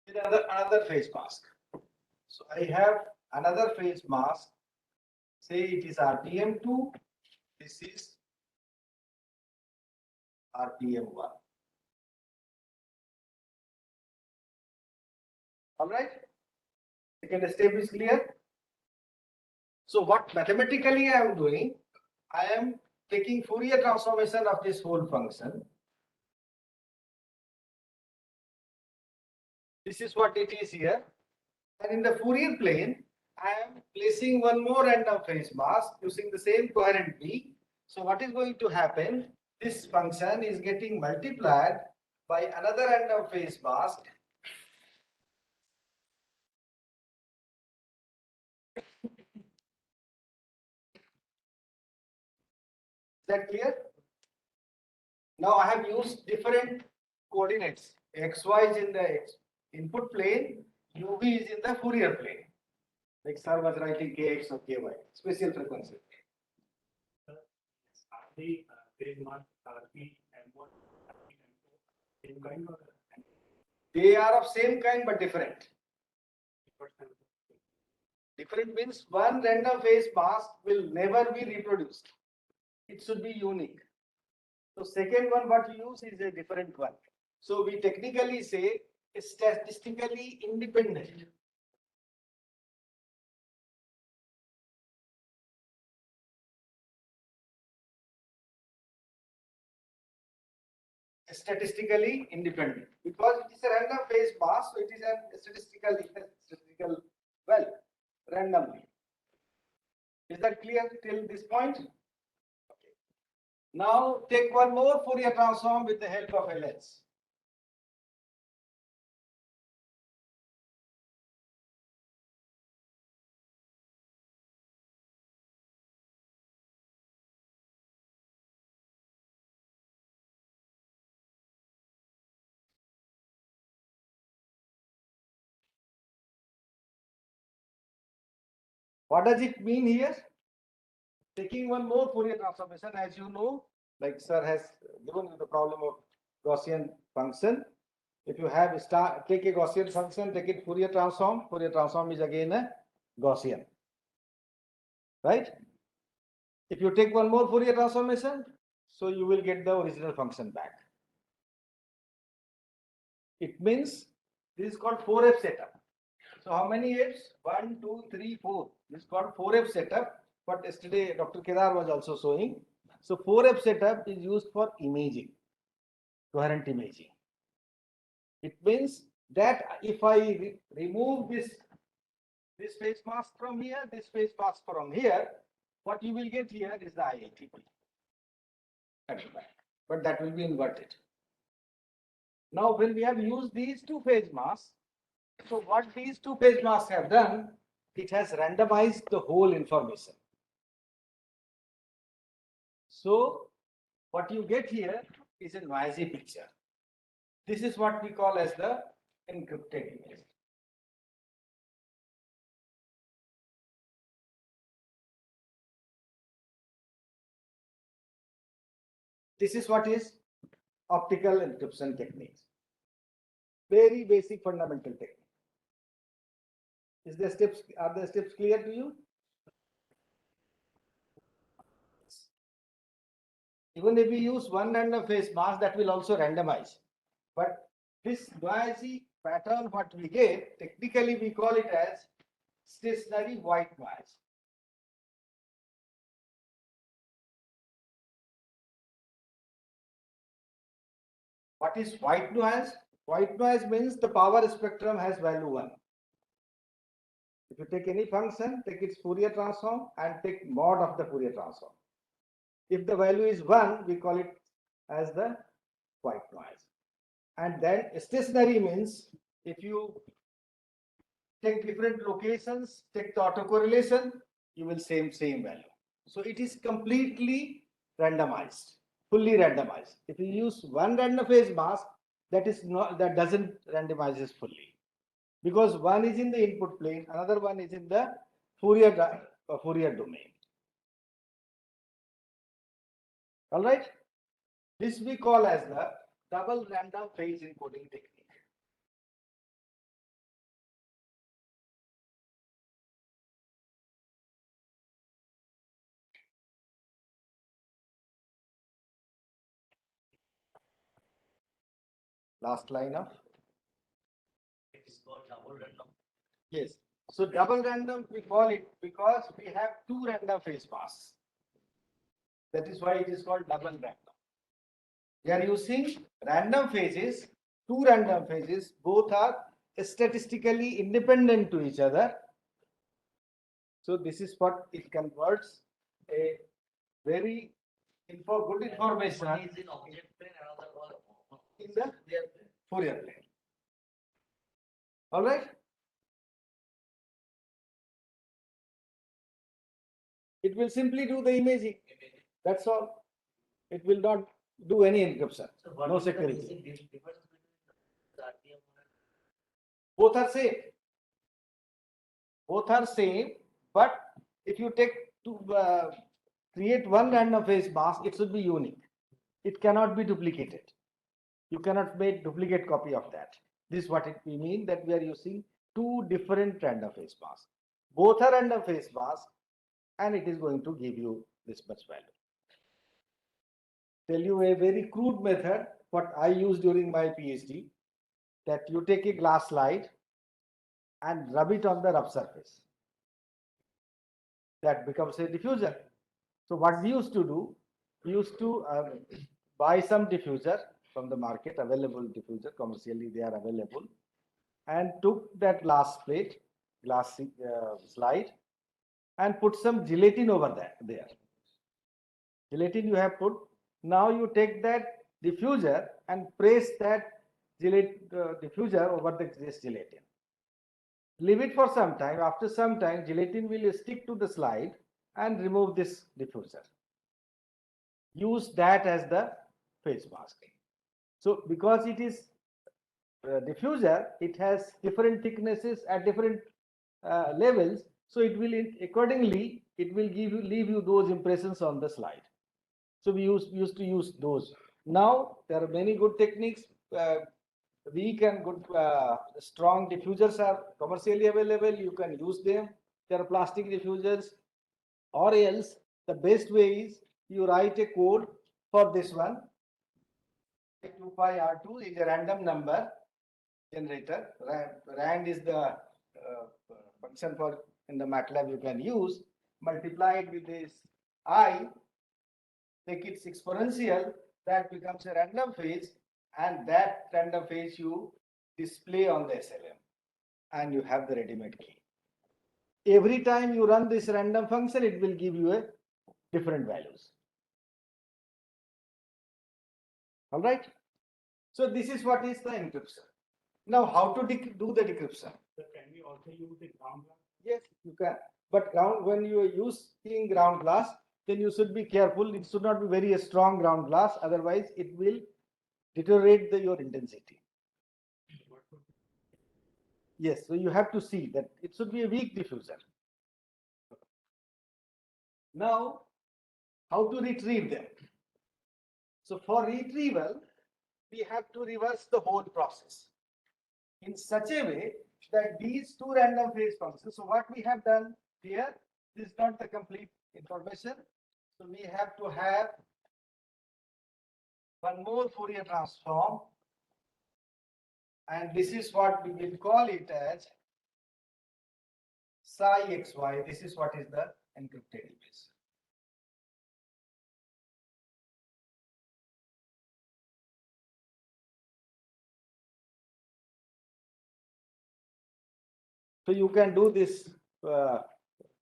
with another phase mask. So I have another phase mask. Say it is RPM2. This is RPM1. All right. Second step is clear. So what mathematically I am doing, I am taking Fourier transformation of this whole function. This is what it is here. And in the Fourier plane, I am placing one more random phase mask using the same coherent B. So what is going to happen? This function is getting multiplied by another random phase mask. Is that clear? Now I have used different coordinates. XY is in the input plane, UV is in the Fourier plane. Like sir was writing KX or KY, special frequency. Are they phase mask RP and what same kind or They are of same kind but different. Different means one random phase mask will never be reproduced. It should be unique. So second one what you use is a different one. So we technically say statistically independent. Statistically independent because it is a random phase mask, so it is a statistical well randomly. Is that clear till this point? Okay. Now take one more Fourier transform with the help of LS. What does it mean here? Taking one more Fourier transformation, as you know, like sir has given you the problem of Gaussian function. If you have take a Gaussian function, take it Fourier transform. Fourier transform is again a Gaussian, right? If you take one more Fourier transformation, so you will get the original function back. It means this is called 4F setup. So how many Fs? 1, 2, 3, 4. This is called 4F setup. But yesterday Dr. Kedar was also showing. So 4F setup is used for imaging, coherent imaging. It means that if I remove this phase mask from here, this phase mask from here, what you will get here is the IITP. But that will be inverted. Now when we have used these two phase masks, so what these two phase masks have done, it has randomized the whole information. So what you get here is a noisy picture. This is what we call as the encrypted image. This is what is optical encryption techniques. Very basic fundamental technique. Are the steps clear to you? Even if we use one random phase mask, that will also randomize. But this noisy pattern, what we get, technically we call it as stationary white noise. What is white noise? White noise means the power spectrum has value 1. If you take any function, take its Fourier transform and take mod of the Fourier transform. If the value is 1, we call it as the white noise. And then stationary means if you take different locations, take the autocorrelation, you will same value. So it is completely randomized, fully randomized. If you use one random phase mask, that doesn't randomizes fully, because one is in the input plane, another one is in the Fourier domain. All right, this we call as the double random phase encoding technique. last line of, It is called double random. yes. So double random we call it because we have two random phase paths. That is why it is called double random. We are using random phases, two random phases, both are statistically independent to each other. So this is what it converts a very good information One is in object plane, another one in the Fourier plane. All right. It will simply do the imaging. That's all. It will not do any encryption. So what No is the security. basic difference between the RTM and Both are same. Both are same, but if you take to create one random phase mask, it should be unique. It cannot be duplicated. You cannot make duplicate copy of that. This is what we mean, that we are using two different random phase masks. Both are random phase masks, and it is going to give you this much value. Tell you a very crude method, what I used during my PhD, that you take a glass slide and rub it on the rough surface. That becomes a diffuser. So what we used to do, we used to buy some diffuser from the market, available diffuser, commercially they are available, and took that glass plate, glass slide, and put some gelatin over that there. Gelatin you have put. Now you take that diffuser and press that diffuser over this gelatin. Leave it for some time. After some time, gelatin will stick to the slide and remove this diffuser. Use that as the phase mask. So because it is diffuser, it has different thicknesses at different levels. So it will accordingly, it will leave you those impressions on the slide. So we used to use those. Now there are many good techniques. Weak and good strong diffusers are commercially available. You can use them. There are plastic diffusers, or else the best way is you write a code for this one. 2 pi R2 is a random number generator. Rand is the function for in the MATLAB you can use. Multiply it with this I, take its exponential, that becomes a random phase, and that random phase you display on the SLM, and you have the ready-made key. Every time you run this random function, it will give you a different values. All right. So this is what is the encryption. Now, how to do the decryption? So can we also use the ground glass? Yes, you can. But when you are using ground glass, then you should be careful. It should not be very strong ground glass. Otherwise, it will deteriorate your intensity. Yes, so you have to see that it should be a weak diffuser. Now, how to retrieve them? So for retrieval, we have to reverse the whole process in such a way that these two random phase functions. So what we have done here is not the complete information. So we have to have one more Fourier transform, and this is what we will call it as psi xy. This is what is the encrypted image. So you can do this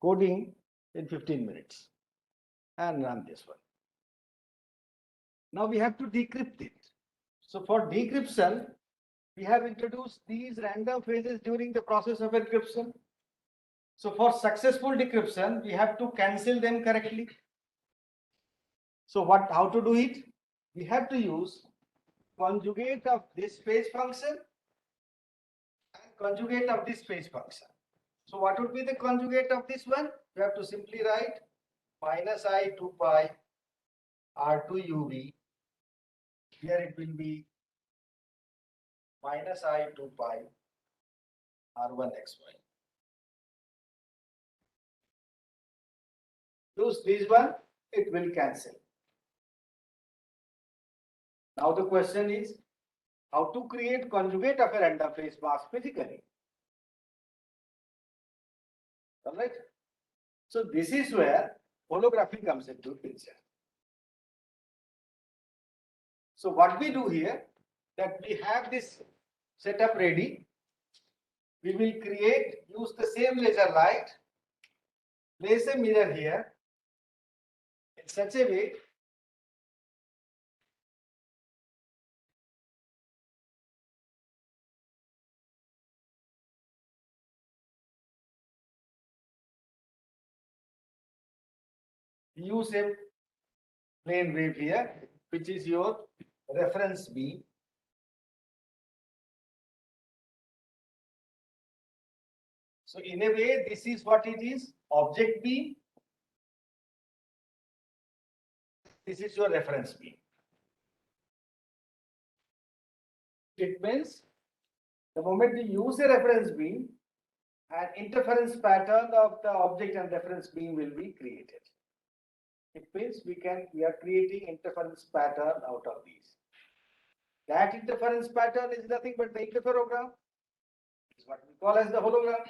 coding in 15 minutes and run this one. Now we have to decrypt it. So for decryption, we have introduced these random phases during the process of encryption. So for successful decryption, we have to cancel them correctly. So how to do it? We have to use conjugate of this phase function and conjugate of this phase function. So what would be the conjugate of this one? We have to simply write minus I 2 pi R2 UV. Here it will be minus I 2 pi R1 XY. Use this one, it will cancel. Now the question is, how to create conjugate of a random phase mask physically. All right. So this is where holography comes into picture. So what we do here, that we have this setup ready. We will use the same laser light, place a mirror here in such a way use a plane wave here, which is your reference beam. So in a way, this is what it is, object beam. This is your reference beam. It means the moment you use a reference beam, an interference pattern of the object and reference beam will be created. It means we are creating interference pattern out of these. That interference pattern is nothing but the interferogram. It's what we call as the hologram.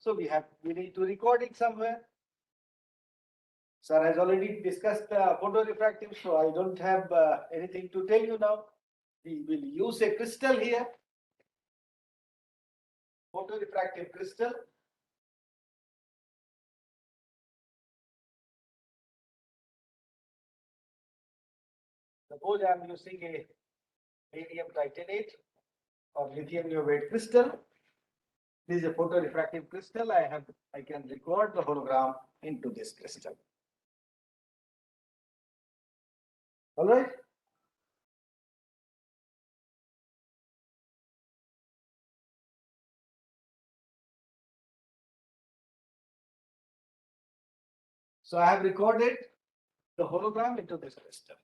So we need to record it somewhere. Sir has already discussed the photorefractive, so I don't have anything to tell you now. We will use a crystal here, photorefractive crystal. Suppose I am using a radium titanate or lithium niobate crystal. This is a photorefractive crystal. I can record the hologram into this crystal. All right. So I have recorded the hologram into this crystal.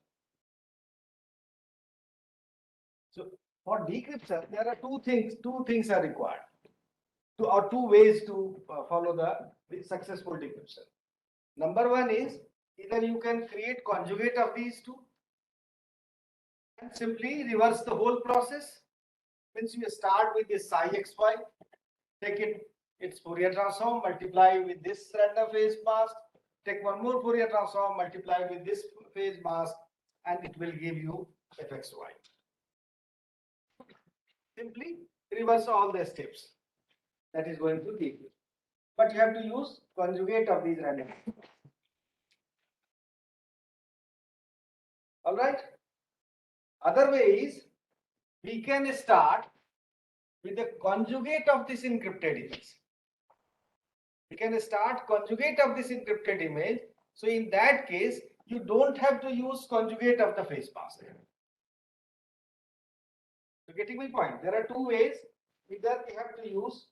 So for decryption, there are two things are required. Two ways to follow the successful decryption. Number one is either you can create conjugate of these two and simply reverse the whole process. Means you start with this psi xy, take its Fourier transform, multiply with this random phase mask, take one more Fourier transform, multiply with this phase mask, and it will give you fxy. Simply reverse all the steps. That is going to be. But you have to use conjugate of these random. All right. Other way is we can start with the conjugate of this encrypted image. We can start conjugate of this encrypted image. So in that case, you don't have to use conjugate of the phase mask. So getting my point, there are two ways. Either we have to use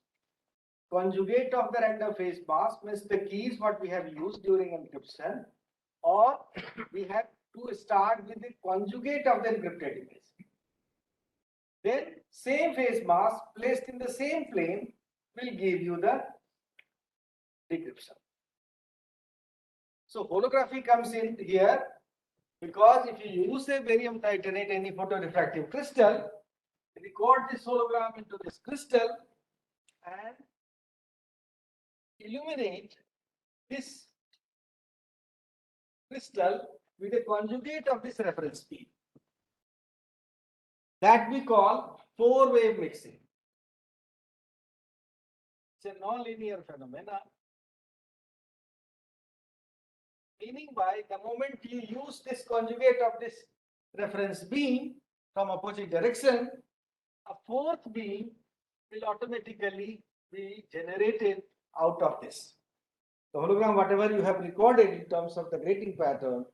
conjugate of the random phase mask, means the keys what we have used during encryption, or we have to start with the conjugate of the encrypted image. Then same phase mask placed in the same plane will give you the decryption. So holography comes in here because if you use a barium titanate, any photorefractive crystal, record this hologram into this crystal and illuminate this crystal with a conjugate of this reference beam. That we call four-wave mixing. It's a non-linear phenomena. Meaning by the moment you use this conjugate of this reference beam from opposite direction, a fourth beam will automatically be generated out of this. The hologram, whatever you have recorded in terms of the grating pattern,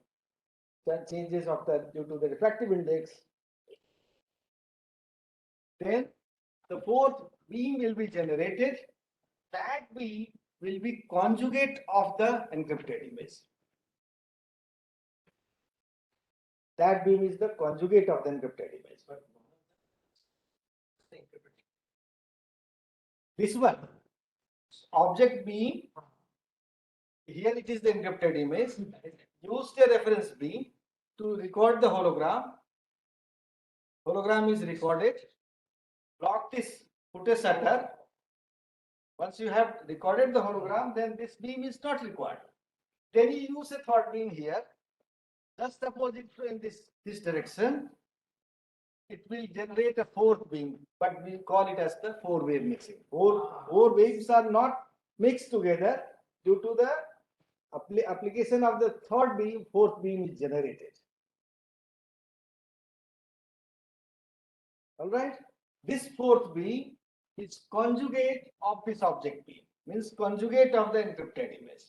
the changes of due to the refractive index, then the fourth beam will be generated. That beam will be conjugate of the encrypted image. That beam is the conjugate of the encrypted image. This one, object beam, here it is the encrypted image. Use the reference beam to record the hologram. hologram is recorded, block this, put a shutter. Once you have recorded the hologram, then this beam is not required. Then you use a third beam here. Just suppose it in this direction, it will generate a fourth beam, but we call it as the four-wave mixing. Four waves are not mixed together due to the application of the third beam, fourth beam is generated. All right. This fourth beam is conjugate of this object beam, means conjugate of the encrypted image.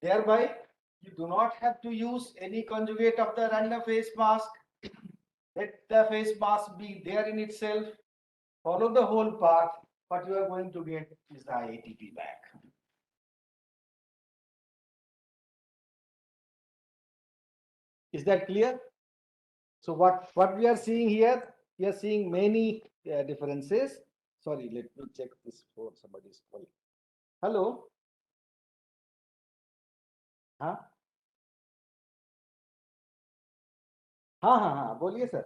Thereby, you do not have to use any conjugate of the random phase mask. Let the phase mask be there in itself. Follow the whole path. What you are going to get is the IATP back. Is that clear? So what we are seeing here, we are seeing many differences. Sorry, let me check this for somebody's calling. Hello. हाँ हाँ हाँ हाँ बोलिए sir.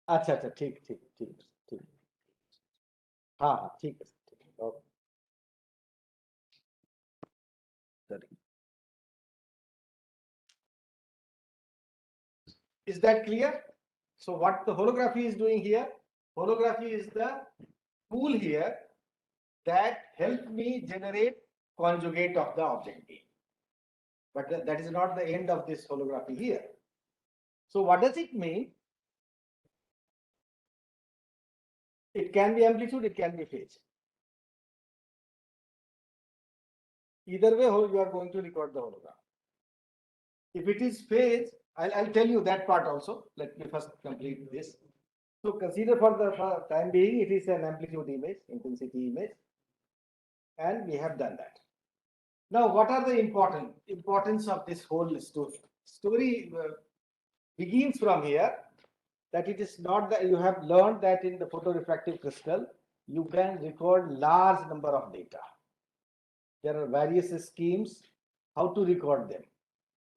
अच्छा अच्छा ठीक ठीक ठीक ठीक. हाँ हाँ ठीक है ठीक है. Okay. Sorry. Is that clear? So what the holography is doing here? Holography is the tool here that helps me generate conjugate of the object beam. But that is not the end of this holography here. So what does it mean? It can be amplitude, it can be phase. Either way, you are going to record the hologram. If it is phase, I'll tell you that part also. Let me first complete this. So consider for the time being, it is an amplitude image, intensity image, and we have done that. Now, what are the importance of this whole story? Story begins from here that it is not that you have learned that in the photorefractive crystal, you can record large number of data. There are various schemes how to record them.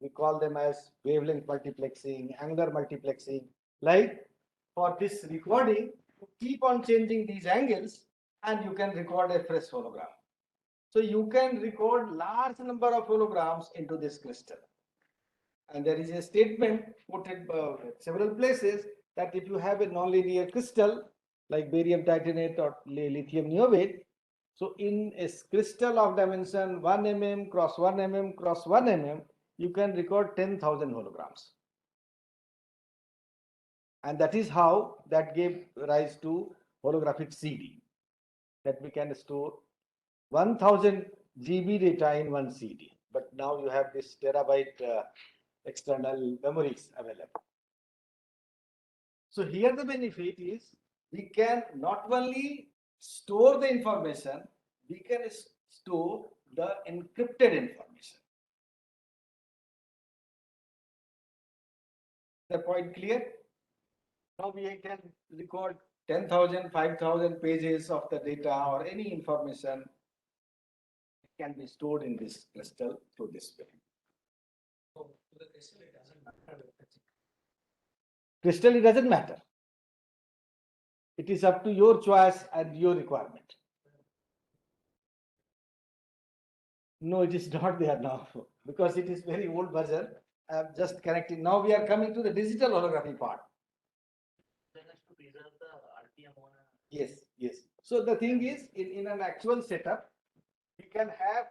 We call them as wavelength multiplexing, angular multiplexing. Like for this recording, you keep on changing these angles and you can record a fresh hologram. So you can record large number of holograms into this crystal. And there is a statement put in several places that if you have a nonlinear crystal like barium titanate or lithium niobate, so in a crystal of dimension 1 mm cross 1 mm cross 1 mm, you can record 10,000 holograms. And that is how that gave rise to holographic CD, that we can store 1000 GB data in one CD. But now you have this terabyte external memories available. So here the benefit is we can not only store the information, we can store the encrypted information. The point clear? Now we can record 10,000, 5,000 pages of the data or any information can be stored in this crystal through this way. So to the crystal, it doesn't matter. Crystal, it doesn't matter. It is up to your choice and your requirement. No, it is not there now because it is very old version. I'm just connecting. Now we are coming to the digital holography part. Then has to preserve the RPM on a. Yes, yes. So the thing is, in an actual setup, we can have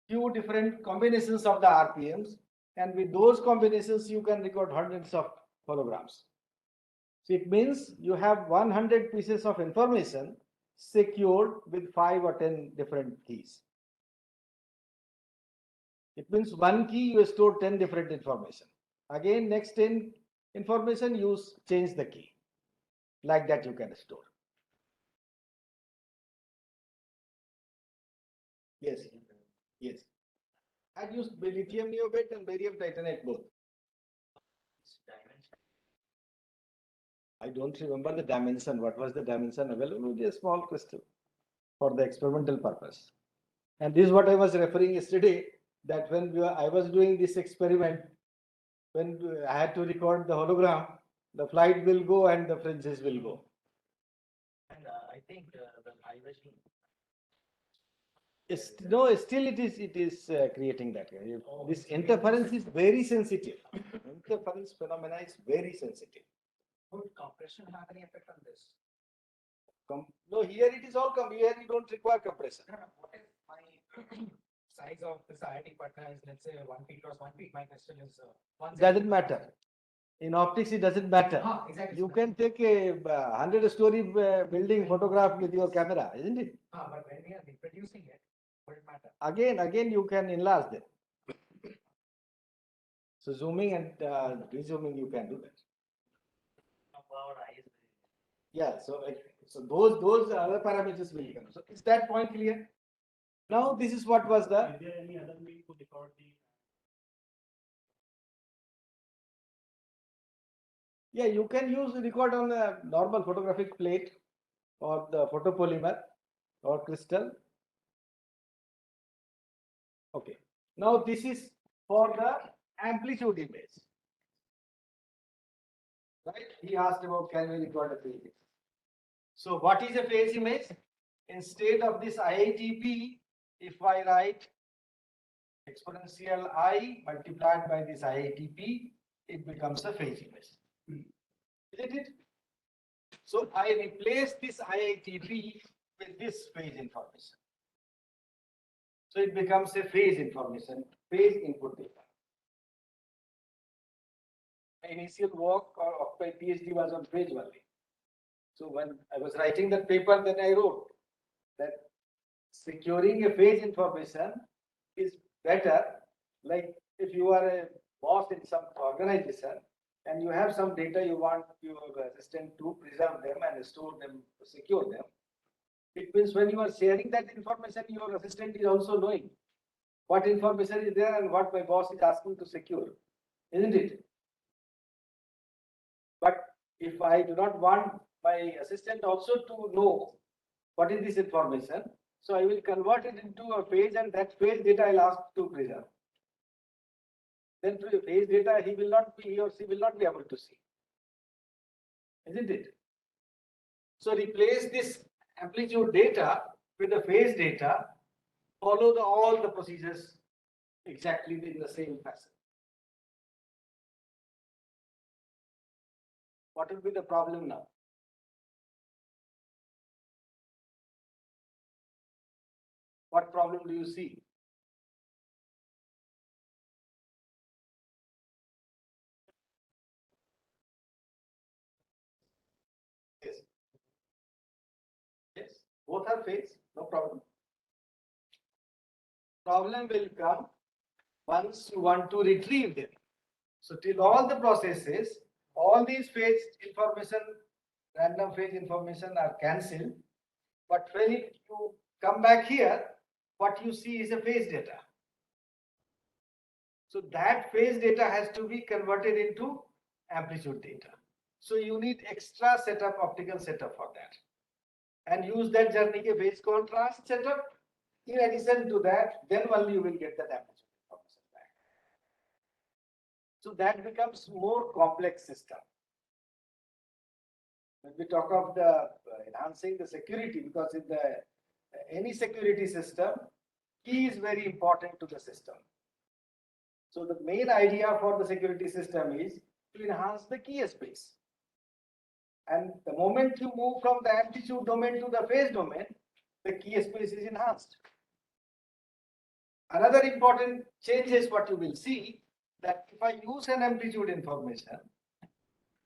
few different combinations of the RPMs, and with those combinations, you can record hundreds of holograms. So it means you have 100 pieces of information secured with 5 or 10 different keys. It means one key you store 10 different information. Again, next 10 information you change the key. Like that you can store. Yes, yes. I used lithium niobate and barium titanate both. I don't remember the dimension. What was the dimension available? Only a small crystal for the experimental purpose. And this is what I was referring yesterday, that when I was doing this experiment, when I had to record the hologram, the flight will go and the fringes will go. And I think the vibration. No, still it is creating that. This interference is very sensitive. Interference phenomena is very sensitive. Would compression have any effect on this? No, here it is all here you don't require compression. What if my size of this IIT Patna is, let's say, 1 feet cross 1 feet? My question is, Doesn't matter. In optics, it doesn't matter. Exactly. You can take a 100-story building photograph with your camera, isn't it? But when we are reproducing it, would it matter? Again, you can enlarge them. So zooming and rezooming, you can do that. Our eyes. Yeah. So those other parameters will come. So is that point clear? Now this is what was the. Is there any other way to record the? Yeah, you can use record on a normal photographic plate or the photopolymer or crystal. Okay. Now this is for the amplitude image. Right? He asked about can we record a phase image. So what is a phase image? Instead of this IATP, if I write exponential I multiplied by this IATP, it becomes a phase image. Isn't it? So I replace this IATP with this phase information. So it becomes a phase information, phase input data. My initial work of my PhD was on phase only. So when I was writing that paper, then I wrote that securing a phase information is better. Like if you are a boss in some organization and you have some data you want your assistant to preserve them and store them, secure them. It means when you are sharing that information, your assistant is also knowing what information is there and what my boss is asking to secure, isn't it? But if I do not want my assistant also to know what is this information, so I will convert it into a phase and that phase data I'll ask to preserve. Then through the phase data, he or she will not be able to see, isn't it? So replace this amplitude data with the phase data, follow all the procedures exactly in the same fashion. What will be the problem now? What problem do you see? Yes. Yes, both are phase, no problem. Problem will come once you want to retrieve them. So till all the processes, all these phase information, random phase information are cancelled. But when you come back here, what you see is a phase data. So that phase data has to be converted into amplitude data. So you need extra setup, optical setup for that. And use that Jernicke phase contrast setup. In addition to that, then only you will get that amplitude information back. So that becomes more complex system. When we talk of the enhancing the security, because in the any security system, key is very important to the system. So the main idea for the security system is to enhance the key space. And the moment you move from the amplitude domain to the phase domain, the key space is enhanced. Another important change is what you will see that if I use an amplitude information,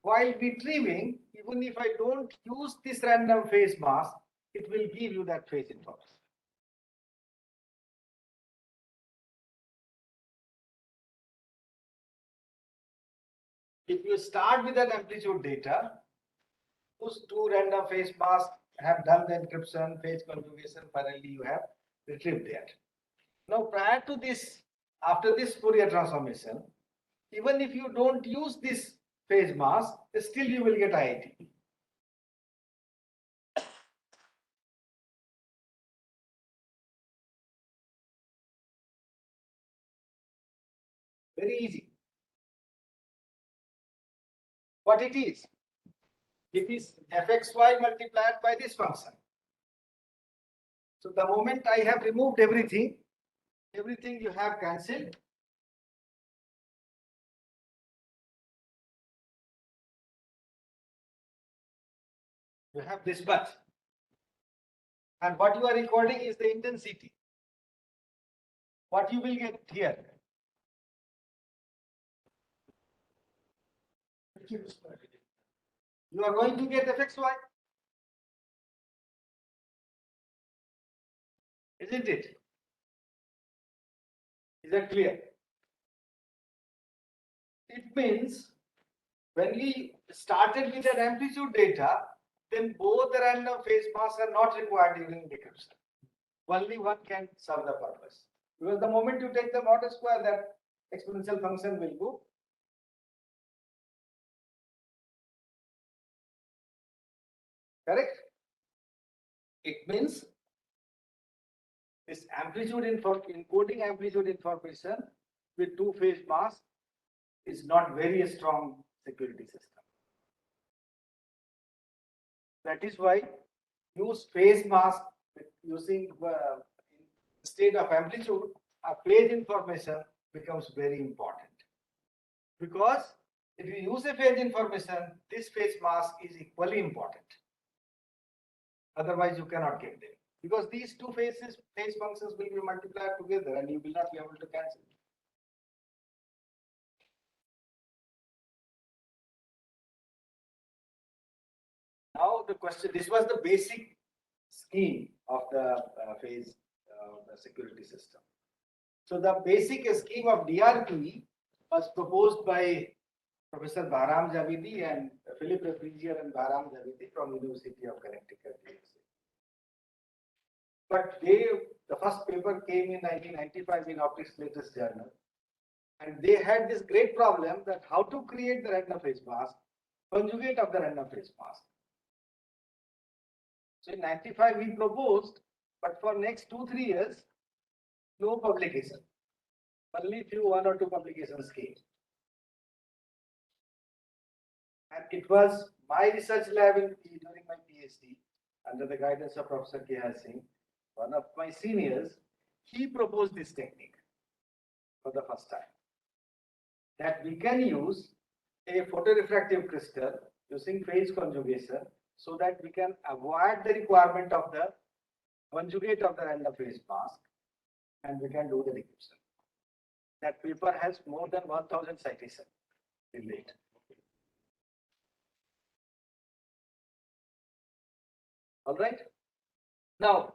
while retrieving, even if I don't use this random phase mask, it will give you that phase information. If you start with that amplitude data, those two random phase masks have done the encryption, phase conjugation, finally you have retrieved that. Now prior to this, after this Fourier transformation, even if you don't use this phase mask, still you will get IIT. Very easy. what it is. It is fxy multiplied by this function. So the moment I have removed everything you have cancelled. You have this much. And what you are recording is the intensity. What you will get here. You are going to get fxy. Isn't it? Is that clear? It means when we started with an amplitude data, then both the random phase mass are not required during decryption. Only one can serve the purpose. Because the moment you take the mod square, that exponential function will go. Correct? It means this amplitude encoding amplitude information with two phase mass is not very strong security system. That is why use phase mask using instead of amplitude, a phase information becomes very important. Because if you use a phase information, this phase mask is equally important. Otherwise, you cannot get them. Because these two phase functions will be multiplied together and you will not be able to cancel. Now the question, this was the basic scheme of the phase the security system. So the basic scheme of DRP was proposed by Professor Bahram Javidi and Philip Refrigier and Bahram Javidi from University of Connecticut. But the first paper came in 1995 in Optics Latest Journal. And they had this great problem that how to create the random phase mask, conjugate of the random phase mask. So in 95 we proposed, but for next 2-3 years, no publication. Only one or two publications came. And it was my research lab during my PhD, under the guidance of Professor K.R. Singh, one of my seniors, he proposed this technique for the first time. That we can use a photorefractive crystal using phase conjugation so that we can avoid the requirement of the conjugate of the random phase mask and we can do the decryption. That paper has more than 1000 citations till date. All right. Now,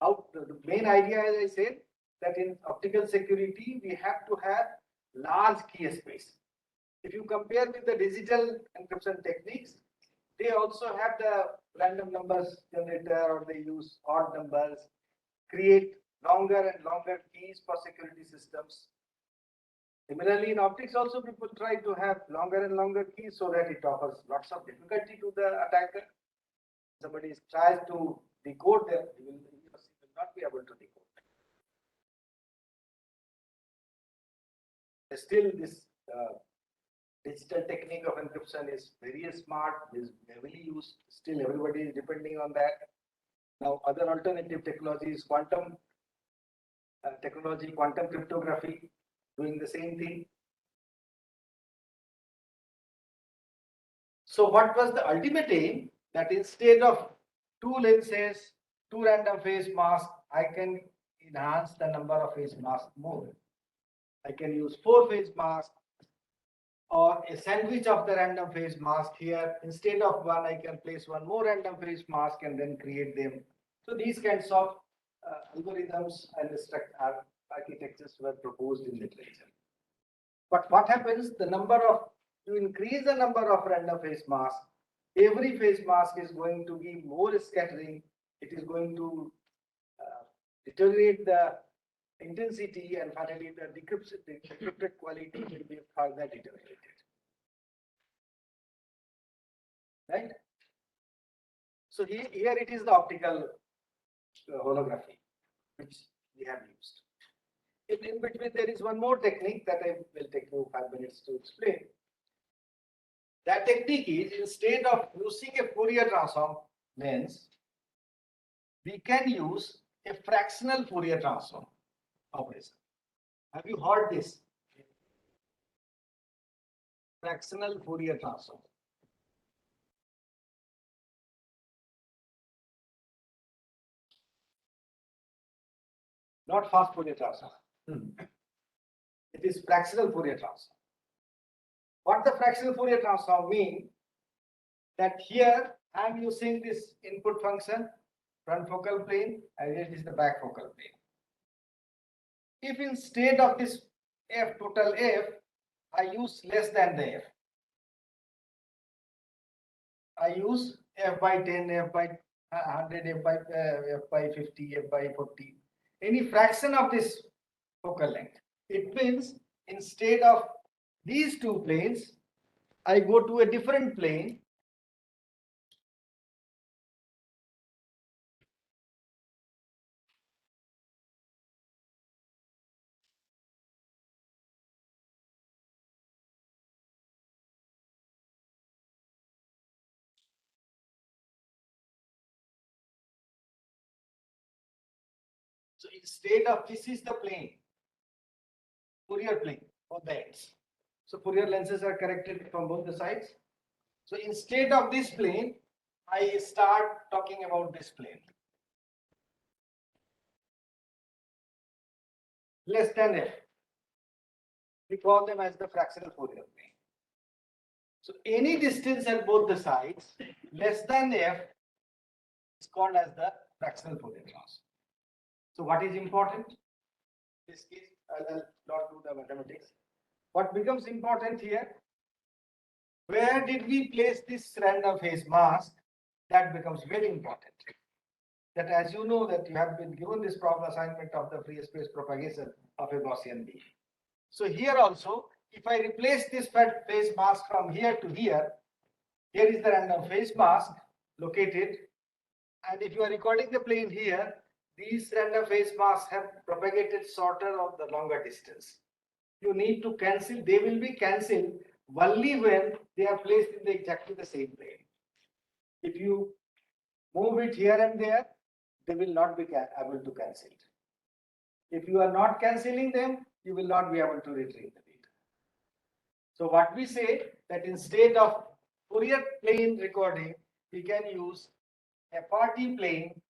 the main idea, as I said, that in optical security, we have to have large key space. If you compare with the digital encryption techniques, they also have the random numbers generator or they use odd numbers, create longer and longer keys for security systems. Similarly, in optics also people try to have longer and longer keys so that it offers lots of difficulty to the attacker. Somebody tries to decode them, he will not be able to decode them. Still, this digital technique of encryption is very smart, is heavily used. Still, everybody is depending on that. Now, other alternative technologies, quantum technology, quantum cryptography, doing the same thing. So, what was the ultimate aim? That instead of 2 lenses, 2 random phase masks, I can enhance the number of phase masks more. I can use 4 phase masks or a sandwich of the random phase mask here. Instead of one, I can place one more random phase mask and then create them. So these kinds of algorithms and architectures were proposed in literature. But what happens? To increase the number of random phase masks, every phase mask is going to be more scattering. It is going to deteriorate the intensity and finally the decrypted quality will be further deteriorated. Right? So here it is the optical holography which we have used. In between there is one more technique that I will take you 5 minutes to explain. That technique is, instead of using a Fourier transform lens, we can use a fractional Fourier transform operation. Have you heard this? Fractional Fourier transform. Not fast Fourier transform. It is fractional Fourier transform. What the fractional Fourier transform mean? That here I am using this input function, front focal plane, and it is the back focal plane. If instead of this f total f, I use less than the f. I use f by 10, f by 100, f by 50, f by 40, any fraction of this focal length. It means instead of these two planes, I go to a different plane. So instead of this is the plane, Fourier plane for the ends. So Fourier lenses are corrected from both the sides. So instead of this plane, I start talking about this plane. Less than f. We call them as the fractional Fourier plane. So any distance at both the sides less than f is called as the fractional Fourier transform. So what is important? In this case, I'll not do the mathematics. What becomes important here? Where did we place this random phase mask? That becomes very important. That, as you know, that you have been given this problem assignment of the free space propagation of a Gaussian beam. So here also, if I replace this phase mask from here to here, here is the random phase mask located. And if you are recording the plane here, these random phase masks have propagated shorter of the longer distance. You need to cancel, they will be cancelled only when they are placed in exactly the same plane. If you move it here and there, they will not be able to cancel it. If you are not cancelling them, you will not be able to retrieve the data. So what we say that instead of Fourier plane recording, we can use FRT plane.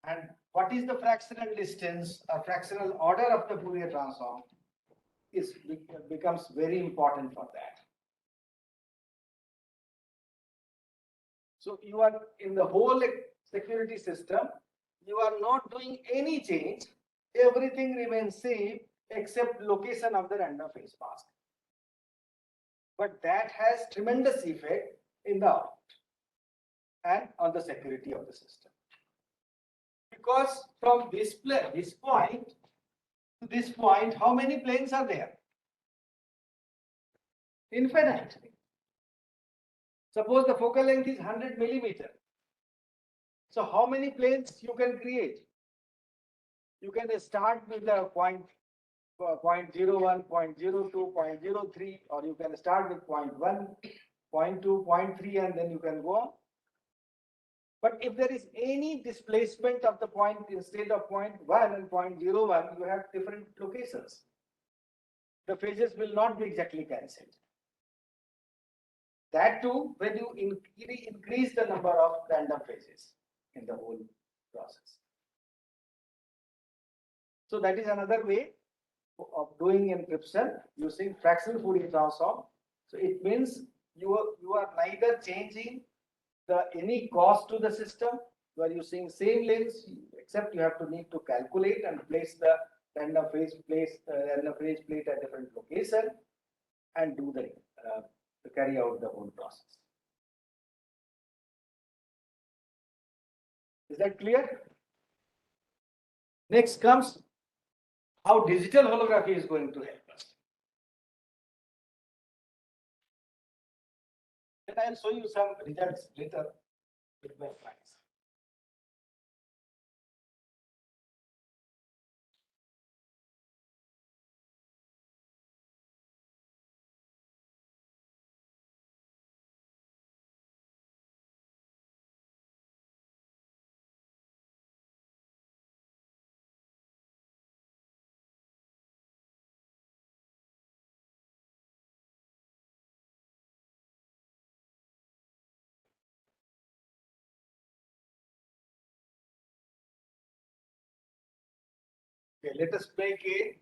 And what is the fractional distance or fractional order of the Fourier transform becomes very important for that. So you are in the whole security system, you are not doing any change. Everything remains same except location of the random phase mask. But that has tremendous effect in the output and on the security of the system. Because from this point to this point, how many planes are there? Infinite. Suppose the focal length is 100 millimeter. So how many planes you can create? You can start with the point 0.01, 0.02, 0.03, or you can start with 0.1, 0.2, 0.3, and then you can go on. But if there is any displacement of the point instead of 0.1 and 0.01, you have different locations. The phases will not be exactly cancelled. That too, when you increase the number of random phases in the whole process. So that is another way of doing encryption using fractional Fourier transform. So it means you are neither changing any cost to the system. You are using same lens, except you have to need to calculate and place the random phase plate at different location and do to carry out the whole process. Is that clear? Next comes how digital holography is going to help us. Then I'll show you some results later with my slides. Okay, let us make a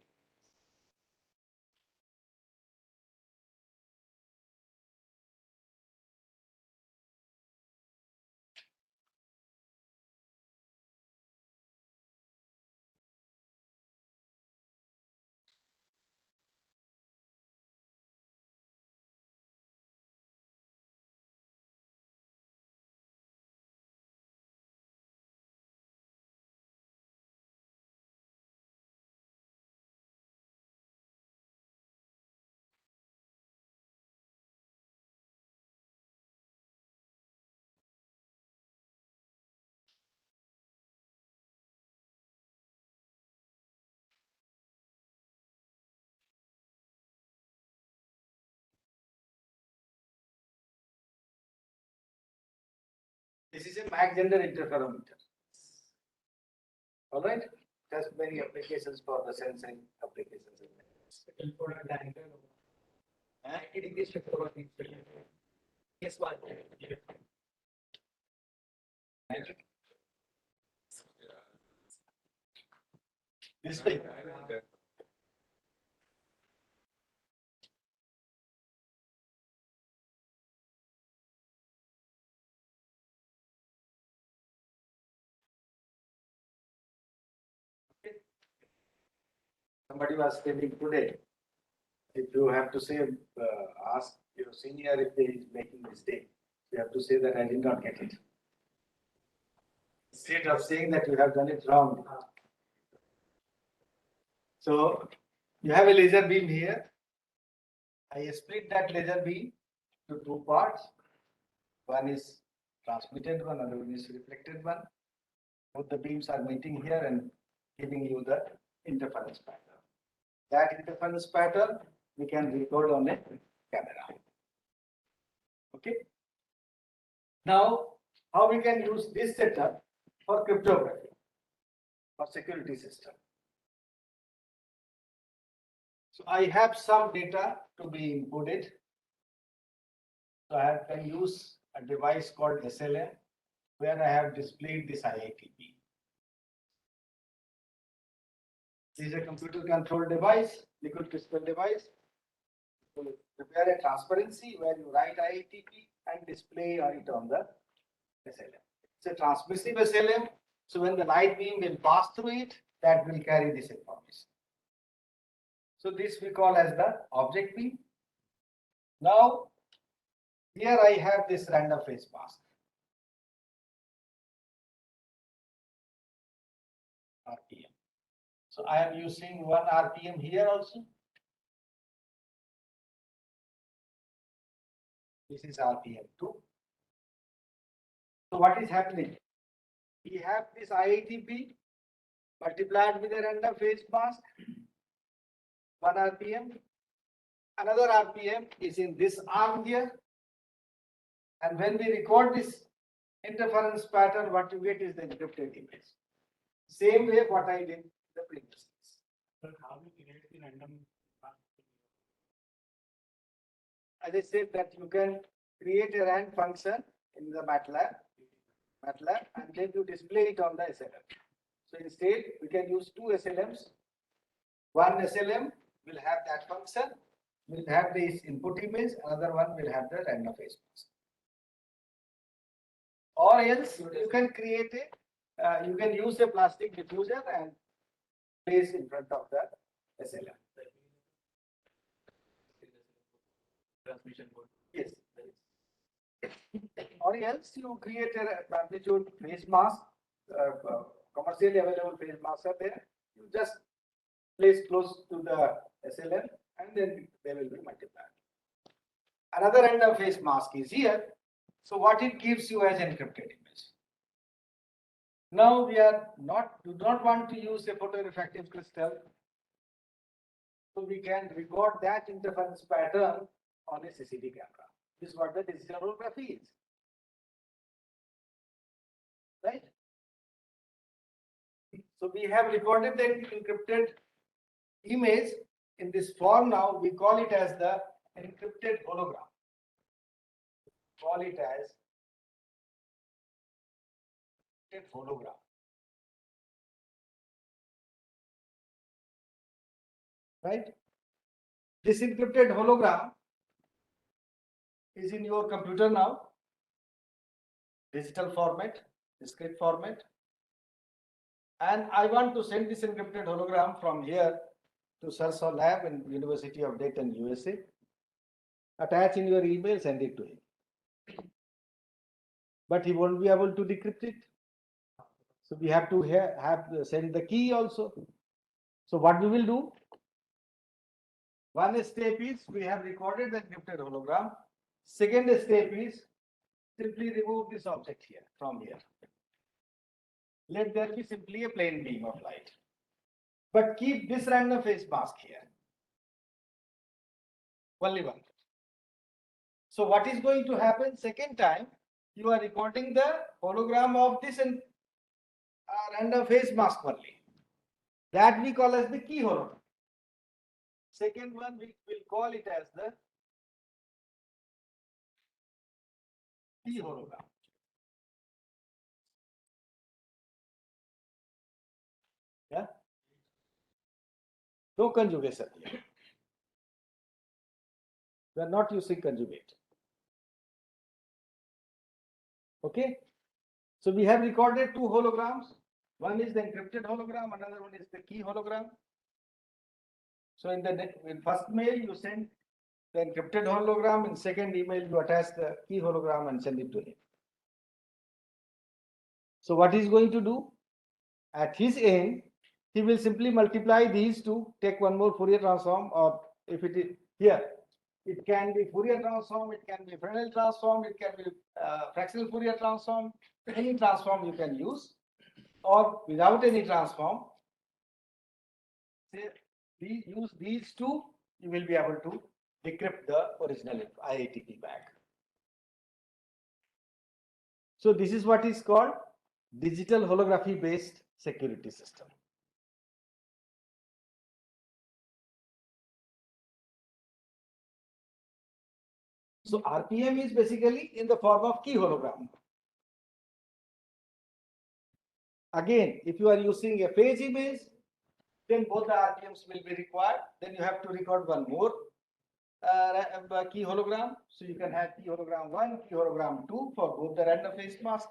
this is a Mach gender interferometer. All right, it has many applications for the sensing applications. Yes, one. This way. Somebody was telling today, if you have to say, ask your senior if they is making mistake, you have to say that I did not get it. Instead of saying that you have done it wrong. So you have a laser beam here. I split that laser beam to two parts. One is transmitted one, another one is reflected one. Both the beams are meeting here and giving you the interference pattern. That interference pattern we can record on a camera. Okay. Now, how we can use this setup for cryptography or security system? So I have some data to be encoded. So I can use a device called SLM where I have displayed this IITP. This is a computer controlled device, liquid crystal device. So prepare a transparency where you write IITP and display it on the SLM. It's a transmissive SLM. So when the light beam will pass through it, that will carry this information. So this we call as the object beam. Now, here I have this random phase mask. RPM. So I am using 1 RPM here also. This is RPM 2. So what is happening? We have this IITP multiplied with a random phase mask, 1 RPM. Another RPM is in this arm here. And when we record this interference pattern, what you get is the encrypted image. Same way what I did in the previous case. But how do you create the random? As I said that you can create a rand function in the MATLAB, and then you display it on the SLM. So instead, we can use two SLMs. One SLM will have that function, will have this input image, another one will have the random phase mask. Or else you can create a, you can use a plastic diffuser and place in front of the SLM. Transmission code. Yes. Or else you create a amplitude phase mask, commercially available phase masks are there. You just place close to the SLM and then they will be multiplied. Another random phase mask is here. So what it gives you as encrypted image. Now we do not want to use a photoreflective crystal. So we can record that interference pattern on a CCD camera. This is what the digital holography is. Right? So we have recorded the encrypted image in this form now. We call it as the encrypted hologram. Call it as encrypted hologram. right? This encrypted hologram is in your computer now, digital format, discrete format. And I want to send this encrypted hologram from here to Sarsa lab in University of Dayton, USA. Attach in your email, send it to him. But he won't be able to decrypt it. So we have to send the key also. So what we will do? One step is we have recorded the encrypted hologram. Second step is simply remove this object here from here. Let there be simply a plain beam of light. But keep this random phase mask here. Only one. So what is going to happen second time? You are recording the hologram of this and random phase mask only. That we call as the key hologram. Second one we will call it as the key hologram. Yeah. No conjugation here. We are not using conjugate. Okay. So we have recorded two holograms. One is the encrypted hologram, another one is the key hologram. So in first mail you send the encrypted hologram, in second email you attach the key hologram and send it to him. So what he's going to do? At his end, he will simply multiply these two, take one more Fourier transform, or if it is here, it can be Fourier transform, it can be Fresnel transform, it can be fractional Fourier transform, any transform you can use, or without any transform, say use these two, you will be able to decrypt the original IITP bag. So this is what is called digital holography based security system. So RPM is basically in the form of key hologram. Again, if you are using a phase image, then both the RPMs will be required. Then you have to record one more key hologram. So you can have key hologram 1, key hologram 2 for both the random phase mask.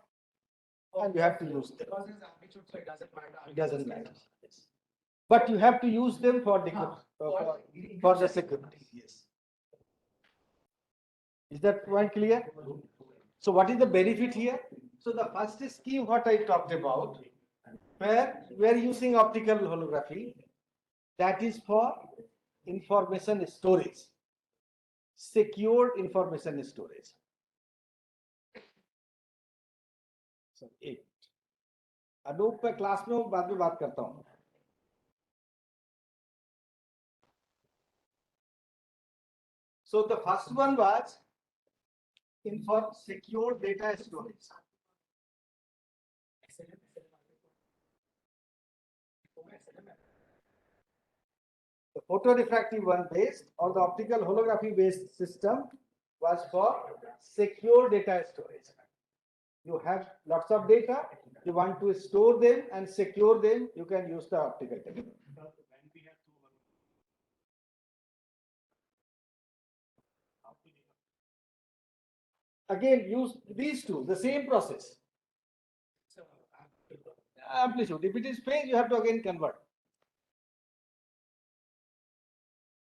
And you have to use them. Because it's amplitude, so it doesn't matter. It doesn't matter. Yes. But you have to use them for the security. Yes. Is that point clear? So what is the benefit here? So the first scheme what I talked about, where we are using optical holography, that is for information storage, secure information storage. So 8. Anoop पे class में बाद में बात करता हूँ. So the first one was for secure data storage. The photorefractive one based or the optical holography based system was for secure data storage. You have lots of data, you want to store them and secure them, you can use the optical technique. Again, use these two, the same process. Amplitude. If it is phase, you have to again convert.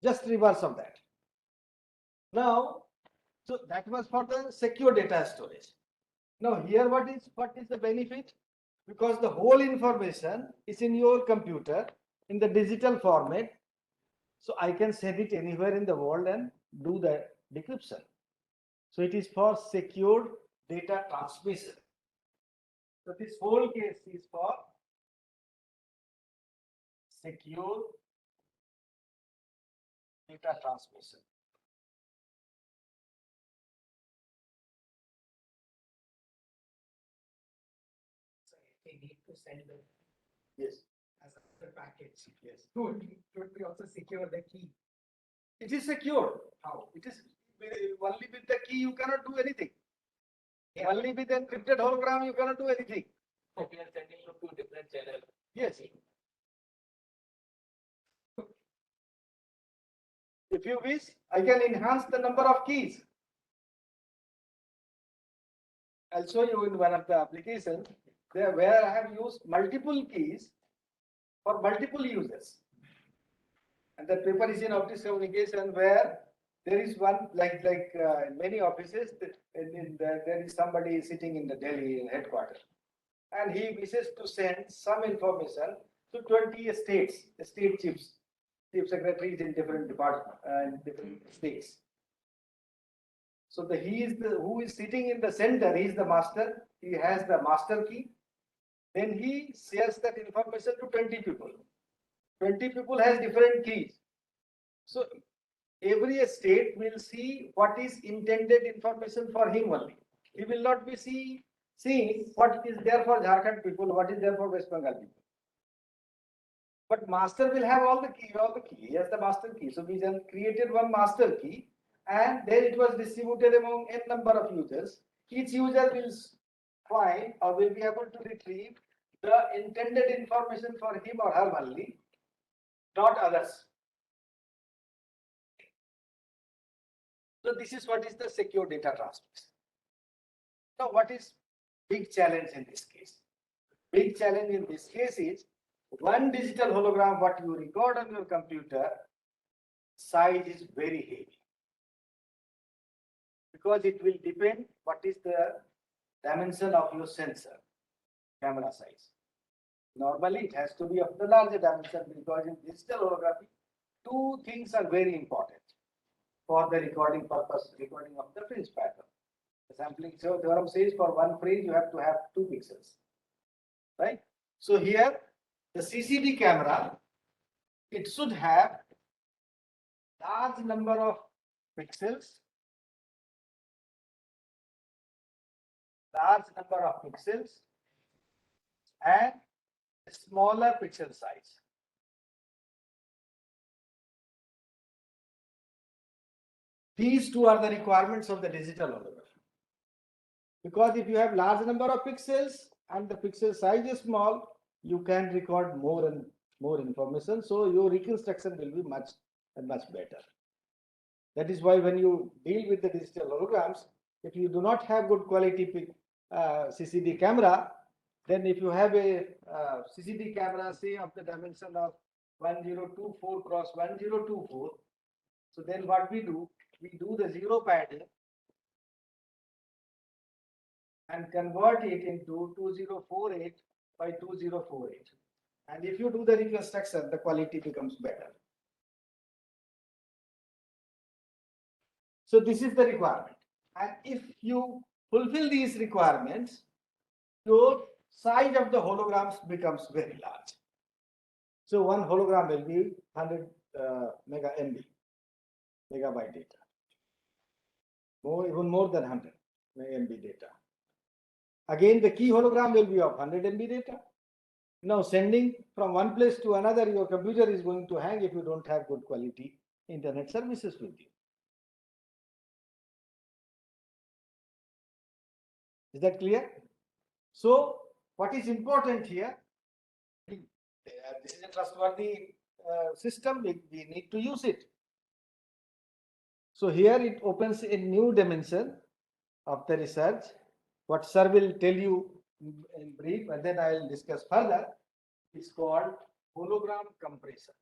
Just reverse of that. Now, so that was for the secure data storage. Now here what is the benefit? Because the whole information is in your computer in the digital format. So I can send it anywhere in the world and do the decryption. So it is for secured data transmission. So this whole case is for secure data transmission. So they need to send the Yes. as a package. Yes. Should we also secure the key? It is secure. How? It is only with the key you cannot do anything. Yeah. Only with encrypted hologram you cannot do anything. So we are sending to two different channels. Yes. If you wish, I can enhance the number of keys. I'll show you in one of the applications there where I have used multiple keys for multiple users. And the paper is in office communication where there is one in many offices there is somebody sitting in the Delhi headquarters, and he wishes to send some information to 20 states, the state chief secretaries in different departments and different states. So he is the who is sitting in the center. He is the master. He has the master key. Then he shares that information to 20 people. 20 people has different keys. So every state will see what is intended information for him only. He will not be seeing what is there for Jharkhand people, what is there for West Bengal people. But master will have all the key. He has the master key. So we then created one master key, and then it was distributed among n number of users. Each user will find or will be able to retrieve the intended information for him or her only, not others. So this is what is the secure data transmission. Now, what is big challenge in this case? Big challenge in this case is one digital hologram, what you record on your computer, size is very heavy. Because it will depend what is the dimension of your sensor, camera size. Normally, it has to be of the larger dimension because in digital holography, two things are very important for the recording purpose, recording of the fringe pattern. The sampling theorem says for one fringe you have to have 2 pixels, right? So here the CCD camera, it should have large number of pixels, and smaller pixel size. These two are the requirements of the digital hologram. Because if you have large number of pixels and the pixel size is small, you can record more and more information. So your reconstruction will be much better. That is why when you deal with the digital holograms, if you do not have good quality CCD camera, then if you have a CCD camera, say of the dimension of 1024 cross 1024, so then what we do the zero padding and convert it into 2048 by 2048. And if you do the reconstruction, the quality becomes better. So this is the requirement. And if you fulfill these requirements, your size of the holograms becomes very large. So one hologram will be 100 megabyte data. Even more than 100 MB data. Again, the key hologram will be of 100 MB data. Now, sending from one place to another, your computer is going to hang if you don't have good quality internet services with you. Is that clear? So, what is important here? This is a trustworthy system. We need to use it. So here it opens a new dimension of the research. What sir will tell you in brief, and then I will discuss further, is called hologram compression.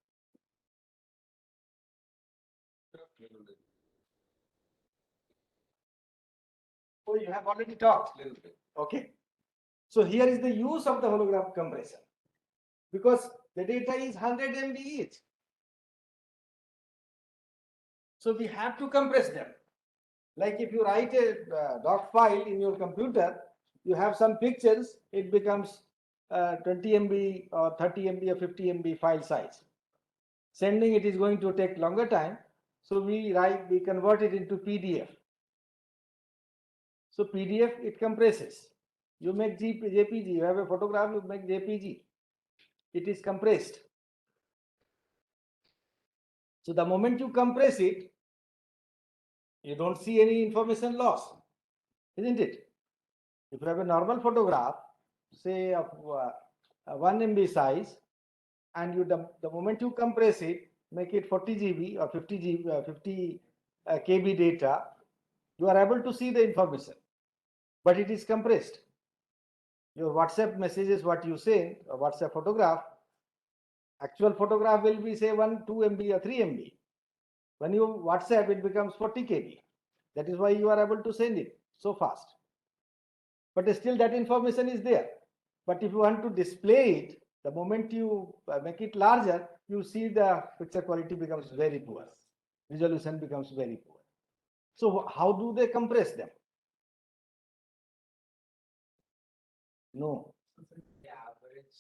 Oh, you have already talked a little bit. Okay. So here is the use of the hologram compression. Because the data is 100 MB each. So we have to compress them. Like if you write a doc file in your computer, you have some pictures, it becomes 20 MB or 30 MB or 50 MB file size. Sending it is going to take longer time. So we convert it into PDF. So PDF, it compresses. You make JPG, you have a photograph, you make JPG. It is compressed. So the moment you compress it, you don't see any information loss, isn't it? If you have a normal photograph, say of 1 MB size, and the moment you compress it, make it 40 GB or 50 GB, 50 KB data, you are able to see the information, but it is compressed. Your WhatsApp message is what you send, a WhatsApp photograph. Actual photograph will be say 1, 2 MB or 3 MB. When you WhatsApp, it becomes 40 KB. That is why you are able to send it so fast. But still that information is there. But if you want to display it, the moment you make it larger, you see the picture quality becomes very poor. Resolution becomes very poor. So how do they compress them? No. The average,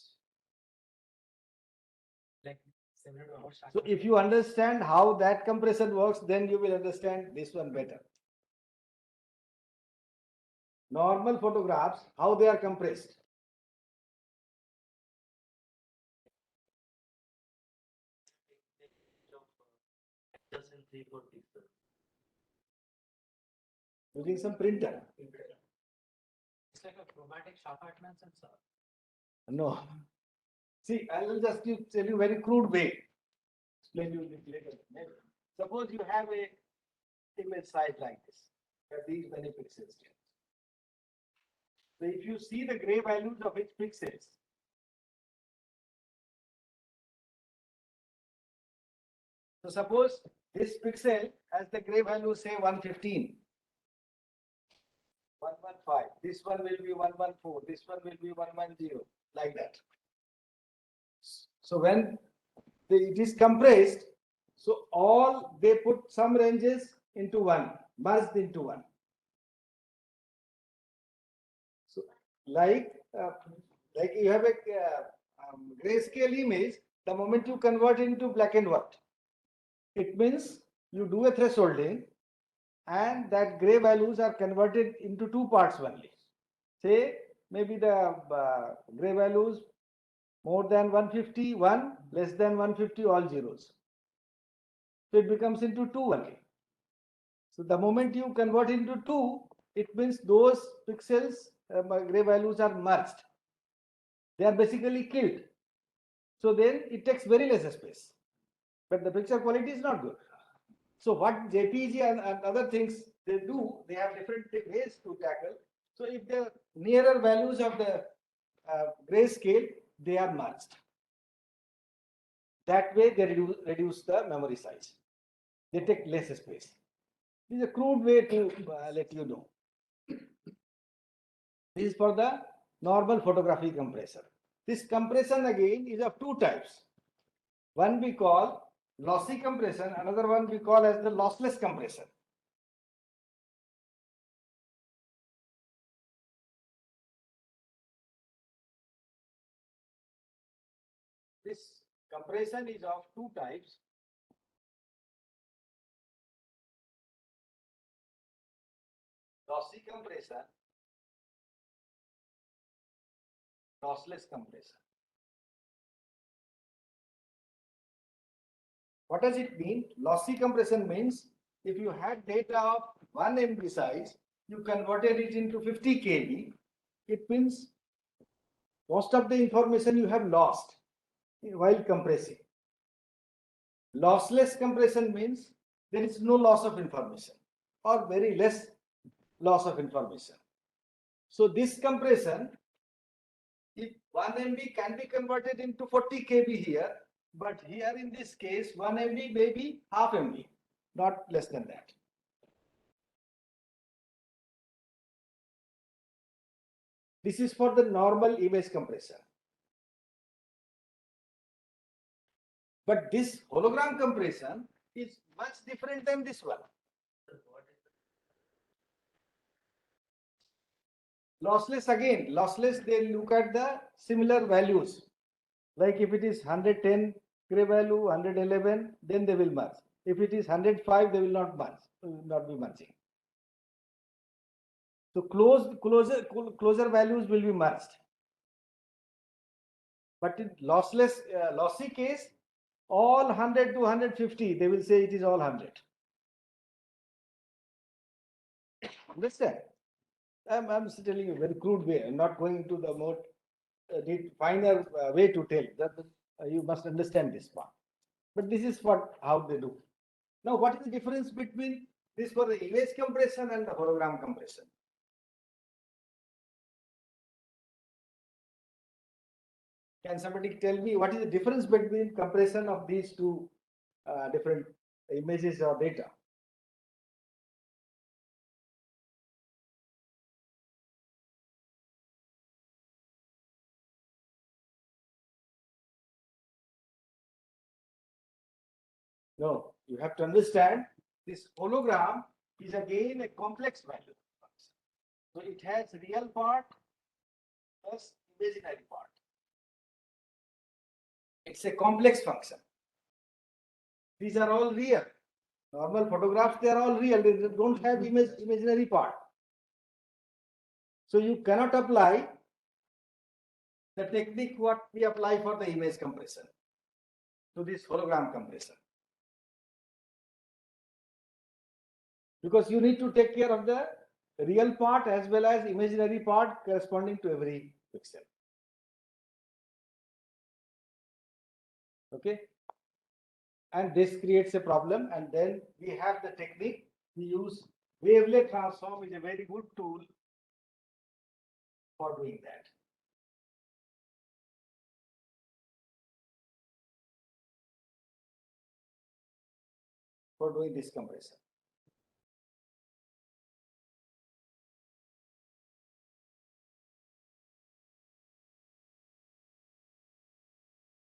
like similar to our So if you understand how that compression works, then you will understand this one better. Normal photographs, how they are compressed. Using some printer. it's like a chromatic sharp patterns and so. No. See, I will just tell you very crude way. Explain you later. Suppose you have a image size like this. You have these many pixels here. So if you see the gray values of each pixels, so suppose this pixel has the gray value say 115, 115. This one will be 114. This one will be 110, like that. So when it is compressed, so all they put some ranges into one, merged into one. So like you have a grayscale image, the moment you convert into black and white, it means you do a thresholding and that gray values are converted into two parts only. Say maybe the gray values more than 150, 1, less than 150, all zeros. So it becomes into two only. So the moment you convert into two, it means those pixels, gray values are merged. They are basically killed. So then it takes very less space. But the picture quality is not good. So what JPG and other things they do, they have different ways to tackle. So if the nearer values of the grayscale, they are merged. That way they reduce the memory size. They take less space. This is a crude way to let you know. This is for the normal photography compressor. This compression again is of two types. One we call lossy compression, another one we call as the lossless compression. This compression is of two types. Lossy compression, lossless compression. What does it mean? Lossy compression means if you had data of 1 MB size, you converted it into 50 KB, it means most of the information you have lost while compressing. Lossless compression means there is no loss of information or very less loss of information. So this compression, if 1 MB can be converted into 40 KB here, but here in this case 1 MB may be half MB, not less than that. This is for the normal image compression. But this hologram compression is much different than this one. Lossless again, lossless they look at the similar values. Like if it is 110 gray value, 111, then they will merge. If it is 105, they will not merge, will not be merging. So closer values will be merged. But in lossless, lossy case, all 100 to 150, they will say it is all 100. Understand? I'm telling you a very crude way. I'm not going into the more finer way to tell. That you must understand this part. But this is what how they do. Now, what is the difference between this for the image compression and the hologram compression? Can somebody tell me what is the difference between compression of these two different images or data? No, you have to understand this hologram is again a complex value. So it has real part plus imaginary part. It's a complex function. These are all real. Normal photographs, they are all real. They don't have imaginary part. So you cannot apply the technique what we apply for the image compression to this hologram compression. Because you need to take care of the real part as well as imaginary part corresponding to every pixel. Okay. And this creates a problem, and then we have the technique we use. Wavelet transform is a very good tool for doing that. For doing this compression.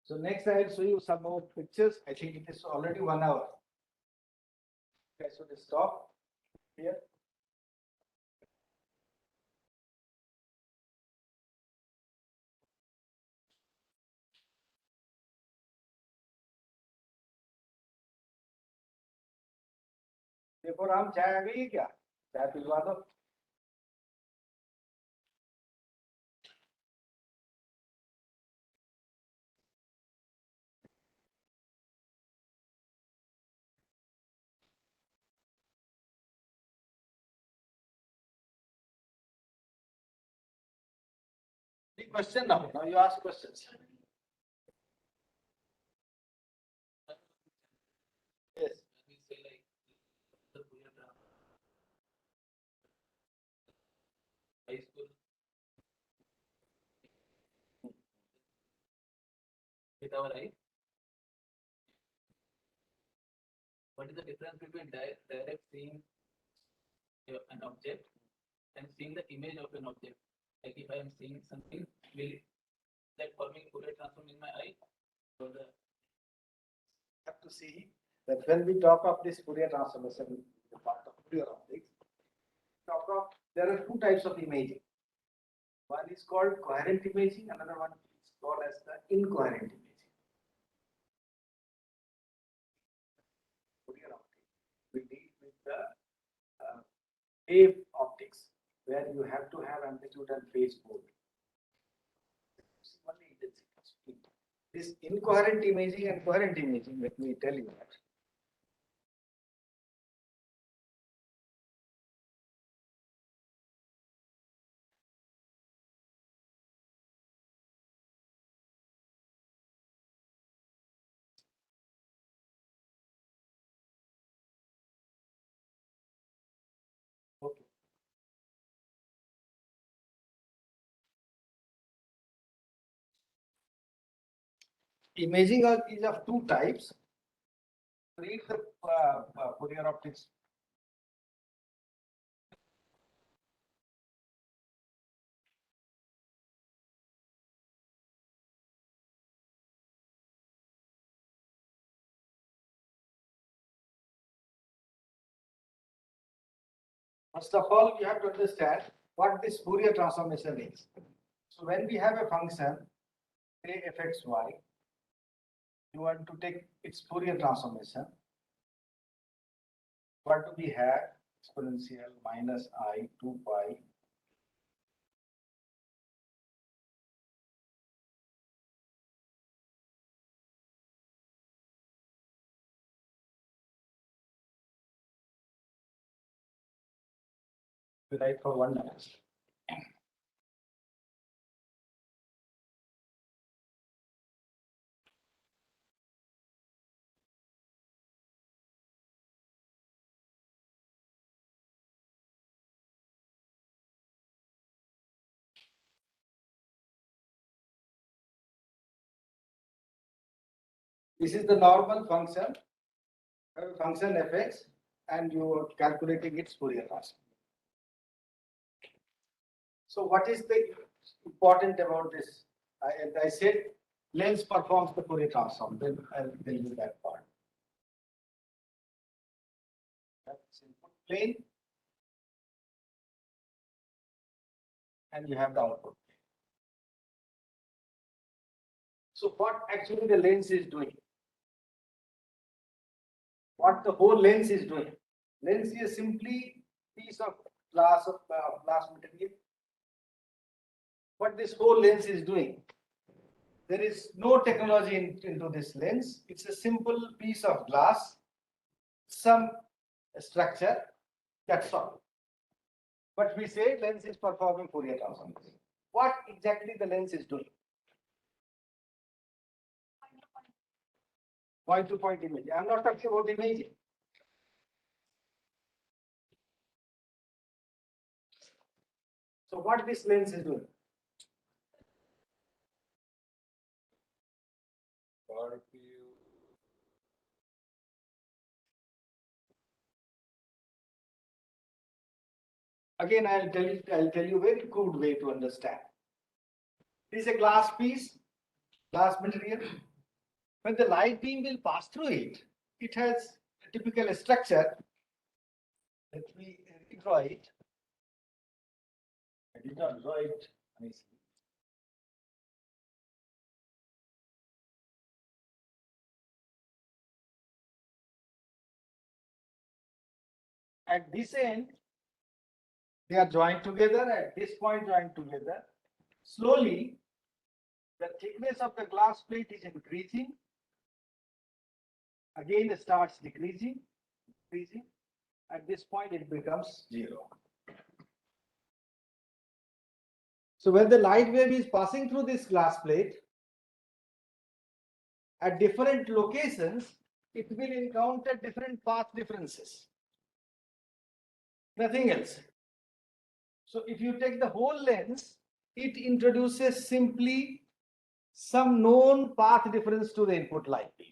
So next I will show you some more pictures. I think it is already 1 hour. I should stop here. देखो राम, चाय आ गई है क्या? चाय पिलवा दो. Any question now? Now you ask questions. Yes. We say like the high school with our eyes. What is the difference between direct seeing an object and seeing the image of an object? Like if I am seeing something, will that forming Fourier transform in my eye? So the Have to see that when we talk of this Fourier transformation, the part of Fourier optics, talk of there are two types of imaging. One is called coherent imaging, another one is called as the incoherent imaging. Fourier optics. We deal with the wave optics, where you have to have amplitude and phase both. Only intensity. This incoherent imaging and coherent imaging, let me tell you that. Okay. Imaging is of two types. Read the Fourier optics. First of all, you have to understand what this Fourier transformation is. So when we have a function, say fxy, you want to take its Fourier transformation. What do we have? Exponential minus I 2 pi we write for 1 dimension. This is the normal function, function fx, and you are calculating its Fourier transform. So what is the important about this? I said lens performs the Fourier transform. Then I'll tell you that part. That's input plane, and you have the output. So what actually the lens is doing? What the whole lens is doing? Lens is simply piece of glass material. What this whole lens is doing? There is no technology into this lens. It's a simple piece of glass, some structure. That's all. But we say lens is performing Fourier transform. What exactly the lens is doing? Point-to-point imaging. I'm not talking about imaging. So what this lens is doing? Again, I'll tell you a very crude way to understand. This is a glass piece, glass material. When the light beam will pass through it, it has a typical structure. Let me draw it. I did not draw it nicely. At this end, they are joined together. At this point, joined together. Slowly, the thickness of the glass plate is increasing. Again, it starts decreasing. At this point, it becomes 0. So when the light wave is passing through this glass plate, at different locations, it will encounter different path differences. Nothing else. So if you take the whole lens, it introduces simply some known path difference to the input light beam.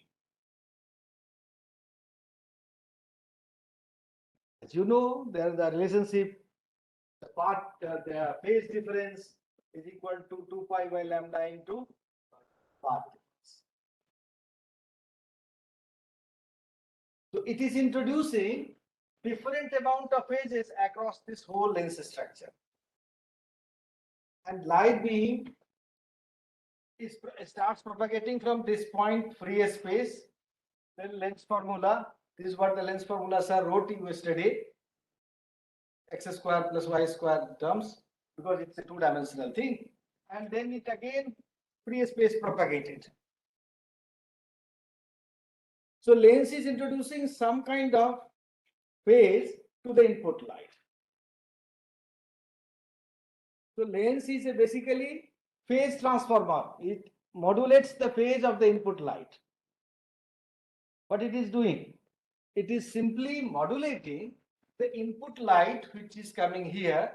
As you know, there is a relationship, the phase difference is equal to 2 pi by lambda into path difference. So it is introducing different amount of phases across this whole lens structure. And light beam starts propagating from this point free space. Then lens formula. This is what the lens formula sir wrote yesterday. X square plus y square terms, because it's a two-dimensional thing. And then it again free space propagated. So lens is introducing some kind of phase to the input light. So lens is basically phase transformer. It modulates the phase of the input light. What it is doing? It is simply modulating the input light which is coming here,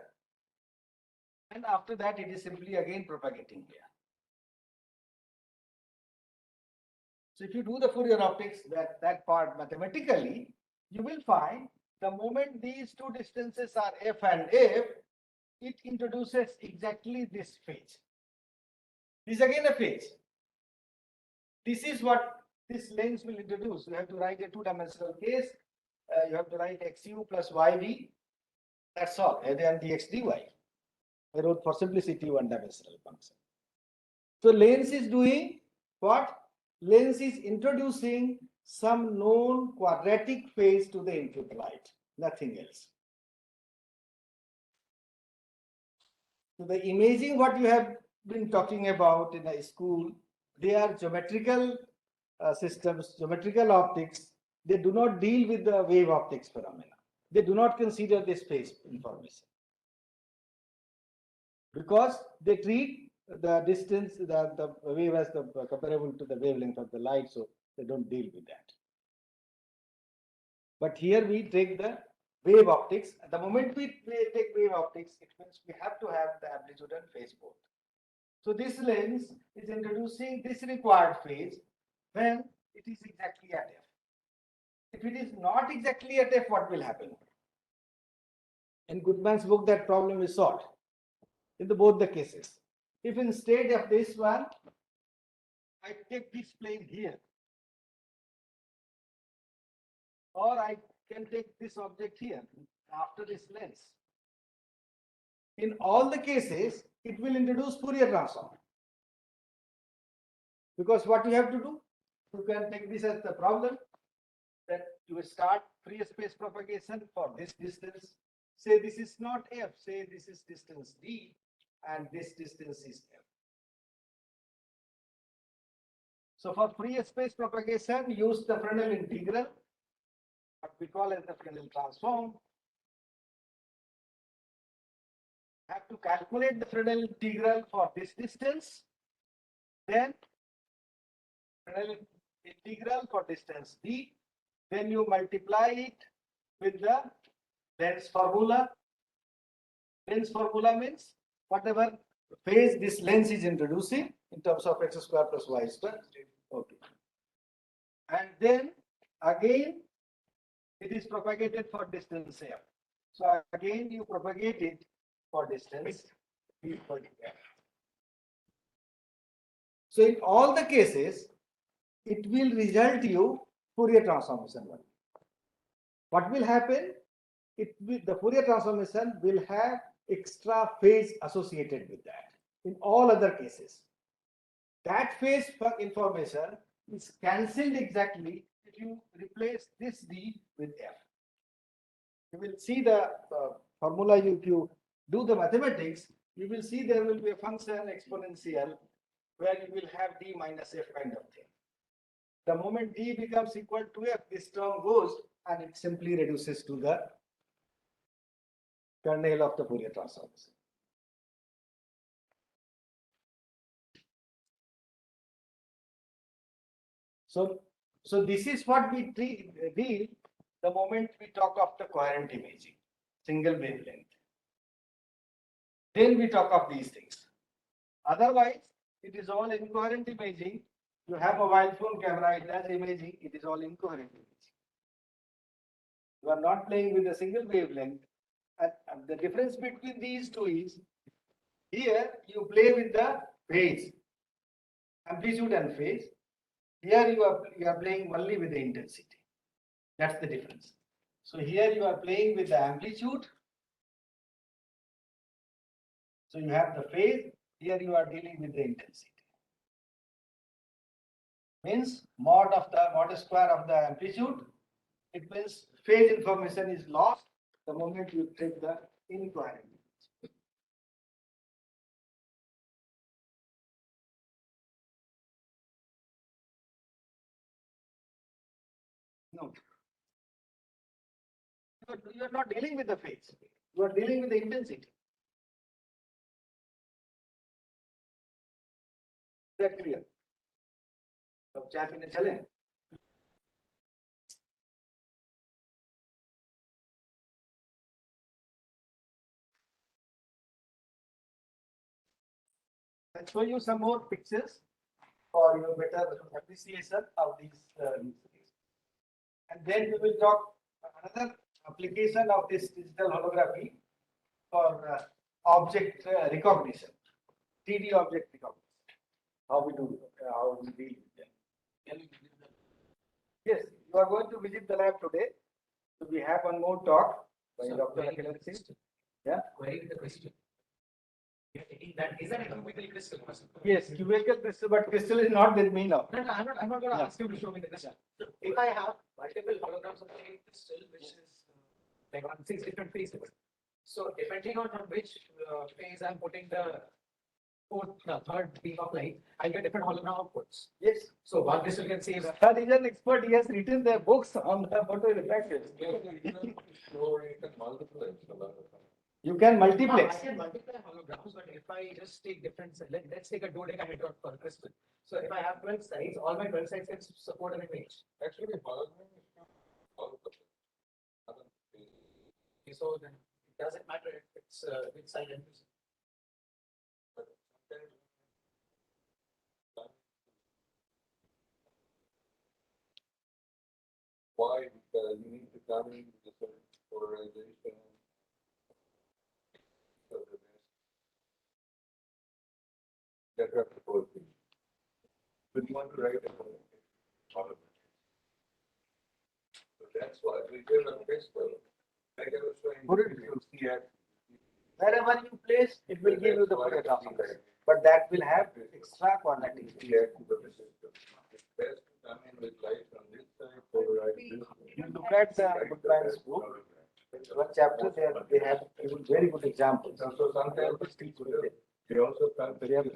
and after that it is simply again propagating here. So if you do the Fourier optics, that part mathematically, you will find the moment these two distances are f and f, it introduces exactly this phase. This is again a phase. This is what this lens will introduce. You have to write a two-dimensional case. You have to write xu plus yv. That's all. And then dx dy. I wrote for simplicity one-dimensional function. So lens is doing what? Lens is introducing some known quadratic phase to the input light. Nothing else. So the imaging what you have been talking about in a school, they are geometrical systems, geometrical optics. They do not deal with the wave optics phenomena. They do not consider this phase information, because they treat the distance, the wave as comparable to the wavelength of the light, so they don't deal with that. But here we take the wave optics. At the moment we take wave optics, it means we have to have the amplitude and phase both. So this lens is introducing this required phase when it is exactly at f. If it is not exactly at f, what will happen? In Goodman's book, that problem is solved in both the cases. If instead of this one, I take this plane here, or I can take this object here after this lens. In all the cases, it will introduce Fourier transform. Because what you have to do, you can take this as the problem that you start free space propagation for this distance. Say this is not f, say this is distance d, and this distance is f. So for free space propagation, use the Fresnel integral, what we call as the Fresnel transform. Have to calculate the Fresnel integral for this distance, then Fresnel integral for distance d, then you multiply it with the lens formula. Lens formula means whatever phase this lens is introducing in terms of x square plus y square. Okay. And then again it is propagated for distance f. So again you propagate it for distance b equal to f. So in all the cases, it will result you Fourier transformation. What will happen? The Fourier transformation will have extra phase associated with that. In all other cases, that phase information is cancelled exactly if you replace this d with f. You will see the formula. If you do the mathematics, you will see there will be a function exponential where you will have d minus f kind of thing. The moment d becomes equal to f, this term goes and it simply reduces to the kernel of the Fourier transformation. So this is what we deal the moment we talk of the coherent imaging, single wavelength. Then we talk of these things. Otherwise, it is all incoherent imaging. You have a mobile phone camera, it does imaging, it is all incoherent imaging. You are not playing with a single wavelength. And the difference between these two is, here you play with the phase, amplitude and phase. Here you are playing only with the intensity. That's the difference. So here you are playing with the amplitude. So you have the phase. Here you are dealing with the intensity. Means mod square of the amplitude. It means phase information is lost the moment you take the incoherent. No. You are not dealing with the phase. You are dealing with the intensity. Is that clear? So, chat में चलें. I'll show you some more pictures for your better appreciation of these things. And then we will talk another application of this digital holography for object recognition, 3D object recognition. How we do, how we deal with them. Can we visit the Yes, you are going to visit the lab today. So we have one more talk by So, Dr. query Akhil the Singh. question. Yeah. Query with the question. That is an economical crystal. Yes, cubical crystal, but crystal is not with me now. No, I'm not going to Yeah. ask you to show me the crystal. So if I have multiple holograms of the same crystal, which is like on 6 different phases, so depending on which phase I'm putting the third beam of light, I get different hologram outputs. Yes. So one crystal can see That is an expert. He has written their books on the photo refractors. You can multiplex. I can multiply holograms, but if I just take different, let's take a dodecahedron for a crystal. So if I have 12 sides, all my 12 sides can support an image. Actually, So then it doesn't matter if it's which side I'm using. but sometimes, Why? Because you need to come in with a certain polarization. So the best. That have to go through. But you want to write about all of it. So that's why we did on Facebook. Like I was showing. Put it- you see at- Wherever you place, it will give you the Fourier transform. But that will have extra quadratic. Yeah, to the system. It's best to come in with light on this side, polarize this. You look at the Goodman's book, one chapter, they have given very good examples. So sometimes Teach with it. they also come. They have